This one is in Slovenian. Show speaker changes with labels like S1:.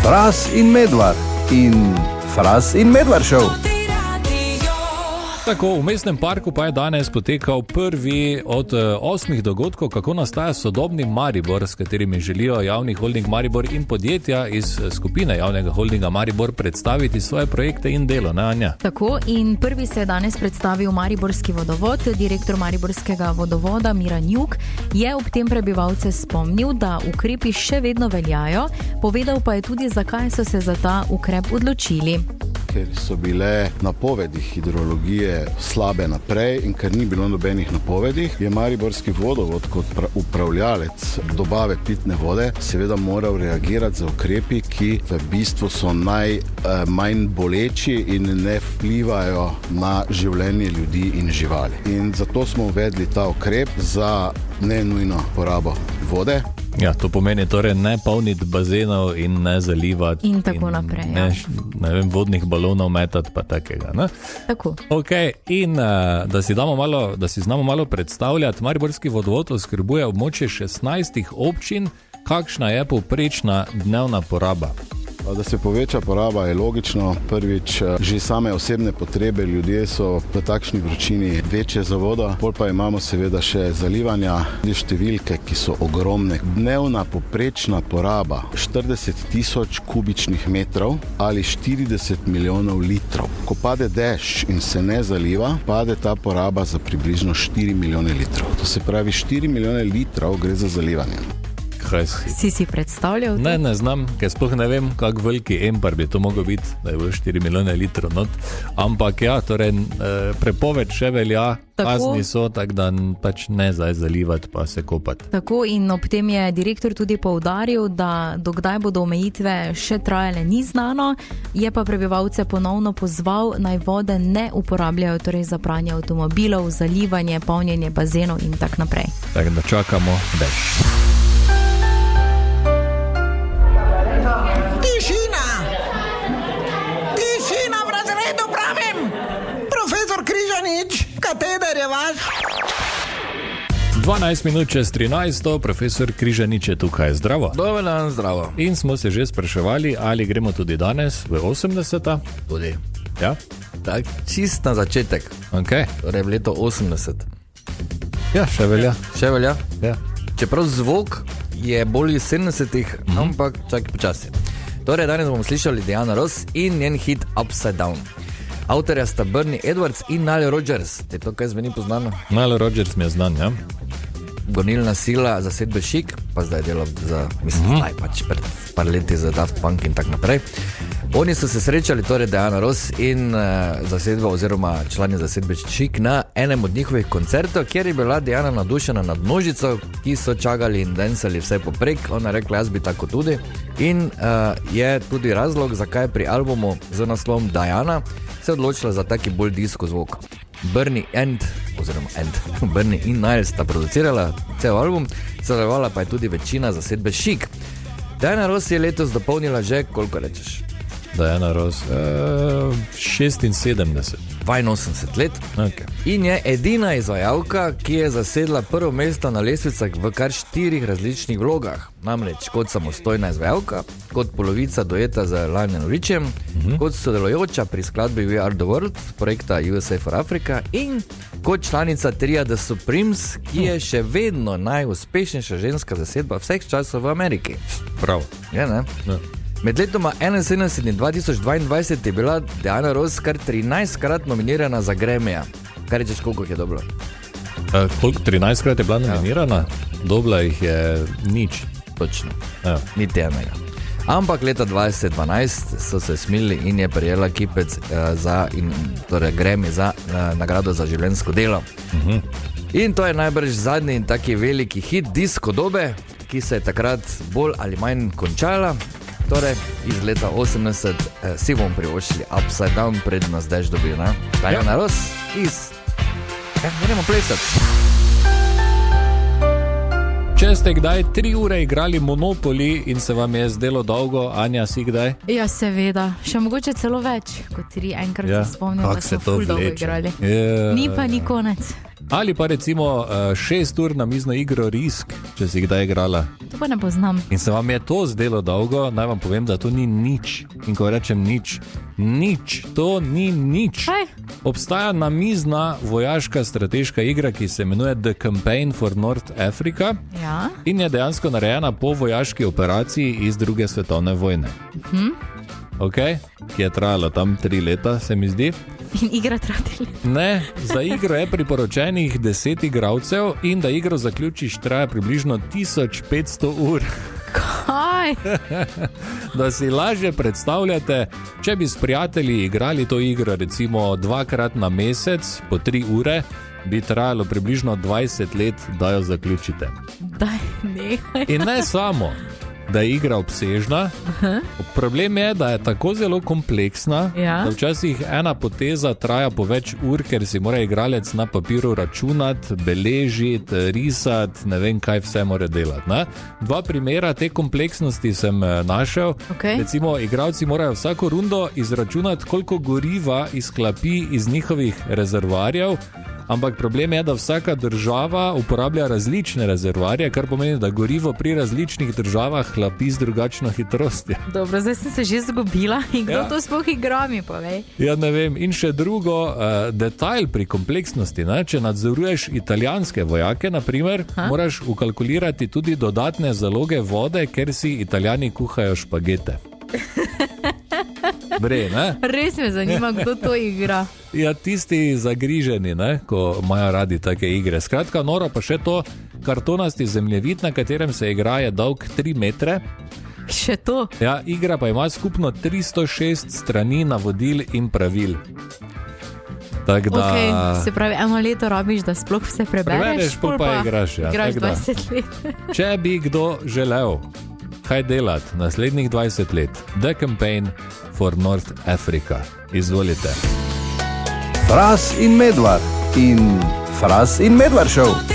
S1: Fras in Medvard in Fras in Medvard show.
S2: Tako, v mestnem parku pa je danes potekal prvi od 8 dogodkov, kako nastaja sodobni Maribor, s katerimi želijo javni holding Maribor in podjetja iz skupine javnega holdinga Maribor predstaviti svoje projekte in delo, ne Anja?
S3: Tako, in prvi se je danes predstavil Mariborski vodovod. Direktor Mariborskega vodovoda Miran Juk je ob tem prebivalce spomnil, da ukrepi še vedno veljajo, povedal pa je tudi, zakaj so se za ta ukrep odločili.
S4: Ker so bile napovedi hidrologije slabe naprej in ker ni bilo nobenih napovedi, je Mariborski vodovod kot upravljalec dobave pitne vode seveda moral reagirati za ukrepi, ki v bistvu so najmanj boleči in ne vplivajo na življenje ljudi in živali. In zato smo uvedli ta ukrep za nenujno porabo vode.
S2: Ja, to pomeni torej ne polniti bazenov in ne zalivati.
S3: In tako naprej, ja.
S2: Ne vem, vodnih balonov metati pa takega, ne?
S3: Tako.
S2: Ok, in da si znamo malo predstavljati, Mariborski vodovod oskrbuje območje 16 občin. Kakšna je povprečna dnevna poraba?
S4: Da se poveča poraba je logično. Prvič, že same osebne potrebe, ljudje so v takšni vročini večje za vodo, pol pa imamo seveda še zalivanja, številke, ki so ogromne. Dnevna povprečna poraba 40 000 kubičnih metrov ali 40 milijonov litrov. Ko pade dež in se ne zaliva, pade ta poraba za približno 4 milijone litrov. To se pravi, 4 milijone litrov gre za zalivanje.
S3: Si predstavljal?
S2: Ne znam, ker sploh ne vem, kak veliki empar bi to mogel biti, da je bilo 4 milijone litrov not. Ampak ja, torej prepoved še velja, kazni so, tako da pač ne zdaj zalivati pa se kopati.
S3: Tako, in ob tem je direktor tudi poudaril, da dokdaj bodo omejitve še trajale ni znano, je pa prebivalce ponovno pozval, naj vode ne uporabljajo, torej za pranje avtomobilov, zalivanje, polnjenje bazenov in tak naprej.
S2: Tako da čakamo dež.
S5: Kateder je vaš?
S2: 12 minut čez 13, profesor Križanič je tukaj. Zdravo.
S6: Dober dan, zdravo.
S2: In smo se že spraševali, ali gremo tudi danes v 80.
S6: Tudi.
S2: Ja?
S6: Tak, čist na začetek.
S2: Ok.
S6: Torej v leto 80.
S2: Ja, še velja.
S6: Še velja?
S2: Ja.
S6: Čeprav zvok je bolj iz 70-ih, ampak čakaj počasi. Torej danes bomo slišali Diana Ross in njen hit Upside Down. Avtorja sta Bernie Edwards in Nile Rodgers. Te to kaj zveni poznano?
S2: Nile Rodgers mi je znan, ja.
S6: Gonilna sila zasedbe Chic, pa zdaj delal za, zdaj pač pred par leti za Daft Punk in tak naprej. Oni so se srečali, torej Diana Ross in zasedba oziroma člani zasedbe Chic na enem od njihovih koncertov, kjer je bila Diana nadušena nad množico, ki so čagali in dancali vse poprek. Ona je rekla, jaz bi tako tudi. In je tudi razlog, zakaj pri albumu z naslovom Diana se odločila za taki bolj disko zvok. Bernie in Nile sta producirala cel album, sodelovala pa je tudi večina zasedbe Chic. Diana Ross je letos dopolnila že, koliko rečeš?
S2: Diana Ross, 76.
S6: 82 let.
S2: Okay.
S6: In je edina izvajalka, ki je zasedla prvo mesto na lestvicah v kar 4 različnih vlogah. Namreč kot samostojna izvajalka, kot polovica dueta z Lionel Richiem, kot sodelujoča pri skladbi We Are The World, projekta USA for Africa, in kot članica tria The Supremes, ki je še vedno najuspešnejša ženska zasedba vseh časov v Ameriki.
S2: Prav.
S6: Je, ne?
S2: Ja.
S6: Med letoma 1971 in 2022 je bila Diana Ross kar 13-krat nominirana za Grammyja. Kaj rečeš, koliko je dobila?
S2: Koliko? 13-krat je bila nominirana? Ja. Dobila jih je nič.
S6: Točno.
S2: Ja.
S6: Niti enega. Ampak leta 2012 so se smili in je prejela kipec torej Grammy za nagrado za življenjsko delo. In to je najbrž zadnji in taki veliki hit disko dobe, ki se je takrat bolj ali manj končala. Torej, iz leta 80 si bom privoščili Upside Down, pred nas dež dobil, ne? Diana Ross iz... gremo plesati.
S2: Če ste kdaj 3 ure igrali Monopoly in se vam je zdelo dolgo, Anja, si kdaj?
S3: Ja, seveda. Še mogoče celo več kot 3. Enkrat se spomnim, da smo ful dolgo igrali. Ni pa ni konec.
S2: Ali pa recimo 6 ur na mizno igro Risk, če si kdaj igrala.
S3: To pa ne poznam.
S2: In se vam je to zdelo dolgo, naj vam povem, da to ni nič. In ko rečem nič, to ni nič.
S3: Kaj?
S2: Obstaja namizna vojaška strateška igra, ki se imenuje The Campaign for North Africa
S3: Ja.
S2: in je dejansko narejena po vojaški operaciji iz 2. svetovne vojne. Okay? Ki je trajala tam 3 leta, se mi zdi.
S3: In igra tratili.
S2: Ne, za igro je priporočenih 10 igralcev in da igro zaključiš, traja približno 1500 ur.
S3: Kaj?
S2: Da si lažje predstavljate, če bi s prijatelji igrali to igro recimo 2krat na mesec po 3 ure, bi trajalo približno 20 let, da jo zaključite.
S3: Daj, nehaj.
S2: In ne samo, da je igra obsežna, problem je, da je tako zelo kompleksna,
S3: Ja.
S2: da včasih ena poteza traja po več ur, ker si mora igralec na papiru računati, beležiti, risati, ne vem kaj vse mora delati. Ne? 2 primera te kompleksnosti sem našel.
S3: Okej.
S2: Recimo, igralci morajo vsako rundo izračunati, koliko goriva izhlapi iz njihovih rezervoarjev. Ampak problem je, da vsaka država uporablja različne rezervoarje, kar pomeni, da gorivo pri različnih državah hlapi z drugačno hitrostjo.
S3: Dobro, zdaj sem se že zgubila in kdo
S2: Ja.
S3: to sploh igra, mi povej.
S2: Ja, ne vem. In še drugo, detajl pri kompleksnosti. Ne? Če nadzoruješ italijanske vojake, naprimer, moraš ukalkulirati tudi dodatne zaloge vode, ker si Italijani kuhajo špagete. Bre, ne?
S3: Res me zanima, kdo to igra.
S2: Ja, tisti zagriženi, ne, ko imajo radi take igre. Skratka, noro pa še to, kartonasti zemljevid, na katerem se igra, je dolg 3 metre.
S3: Še to.
S2: Ja, igra pa ima skupno 306 strani navodil in pravil. Tako da...
S3: Okay, se pravi, 1 leto rabiš, da sploh vse prebereš.
S2: Prebereš, pol pa igraš, ja,
S3: Igraš
S2: tako da.
S3: 20 let.
S2: Če bi kdo želel kaj delati naslednjih 20 let, The Campaign for North Africa. Izvolite.
S1: Fras in Medvard in Fras in Medvard Show.